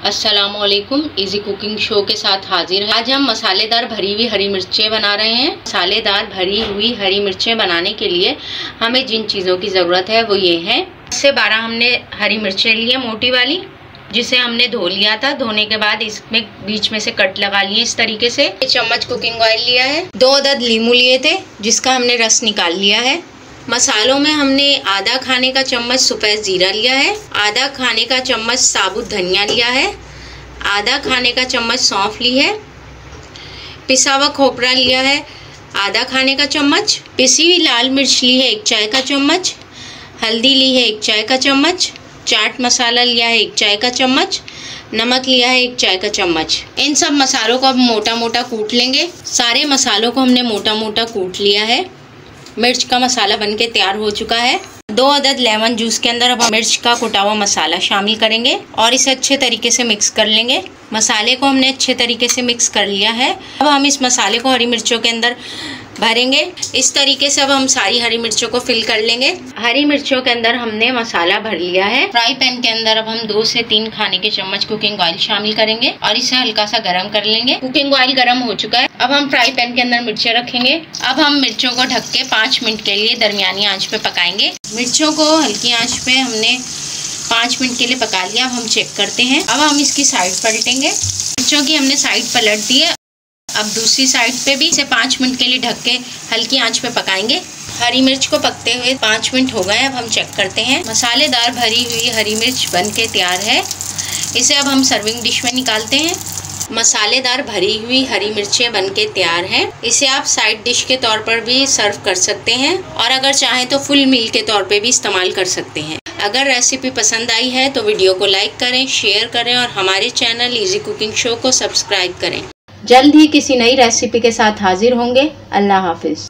अस्सलाम वालेकुम। Easy cooking show के साथ हाजिर है। आज हम मसालेदार भरी हुई हरी मिर्चें बना रहे हैं। मसालेदार भरी हुई हरी मिर्चें बनाने के लिए हमें जिन चीज़ों की ज़रूरत है वो ये हैं। 10 से 12 हमने हरी मिर्चें ली है मोटी वाली, जिसे हमने धो लिया था। धोने के बाद इसमें बीच में से कट लगा लिए इस तरीके से। 1 चम्मच कुकिंग ऑयल लिया है। 2 अदद लीमू लिए थे जिसका हमने रस निकाल लिया है। मसालों में हमने आधा खाने का चम्मच सफ़ेद जीरा लिया है, आधा खाने का चम्मच साबुत धनिया लिया है, आधा खाने का चम्मच सौंफ ली है, पिसा हुआ खोपरा लिया है आधा खाने का चम्मच, पिसी हुई लाल मिर्च ली है 1 चाय का चम्मच, हल्दी ली है 1 चाय का चम्मच, चाट मसाला लिया है 1 चाय का चम्मच, नमक लिया है 1 चाय का चम्मच। इन सब मसालों को अब मोटा मोटा कूट लेंगे। सारे मसालों को हमने मोटा मोटा कूट लिया है। मिर्च का मसाला बनके तैयार हो चुका है। 2 अदद लेमन जूस के अंदर अब हम मिर्च का कुटा हुआ मसाला शामिल करेंगे और इसे अच्छे तरीके से मिक्स कर लेंगे। मसाले को हमने अच्छे तरीके से मिक्स कर लिया है। अब हम इस मसाले को हरी मिर्चों के अंदर भरेंगे। इस तरीके से अब हम सारी हरी मिर्चों को फिल कर लेंगे। हरी मिर्चों के अंदर हमने मसाला भर लिया है। फ्राई पैन के अंदर अब हम 2 से 3 खाने के चम्मच कुकिंग ऑयल शामिल करेंगे और इसे हल्का सा गर्म कर लेंगे। कुकिंग ऑयल गर्म हो चुका है। अब हम फ्राई पैन के अंदर मिर्चें रखेंगे। अब हम मिर्चों को ढक के 5 मिनट के लिए दरमियानी आंच पे पकाएंगे। मिर्चों को हल्की आंच पे हमने 5 मिनट के लिए पका लिया। अब हम चेक करते हैं। अब हम इसकी साइड पलटेंगे। मिर्चों की हमने साइड पलट दी है। अब दूसरी साइड पे भी इसे 5 मिनट के लिए ढक के हल्की आंच पे पकाएंगे। हरी मिर्च को पकते हुए 5 मिनट हो गए। अब हम चेक करते हैं। मसालेदार भरी हुई हरी मिर्च बन के तैयार है। इसे अब हम सर्विंग डिश में निकालते हैं। मसालेदार भरी हुई हरी मिर्चें बनके तैयार हैं। इसे आप साइड डिश के तौर पर भी सर्व कर सकते हैं और अगर चाहें तो फुल मील के तौर पे भी इस्तेमाल कर सकते हैं। अगर रेसिपी पसंद आई है तो वीडियो को लाइक करें, शेयर करें और हमारे चैनल इजी कुकिंग शो को सब्सक्राइब करें। जल्द ही किसी नई रेसिपी के साथ हाजिर होंगे। अल्लाह हाफिज।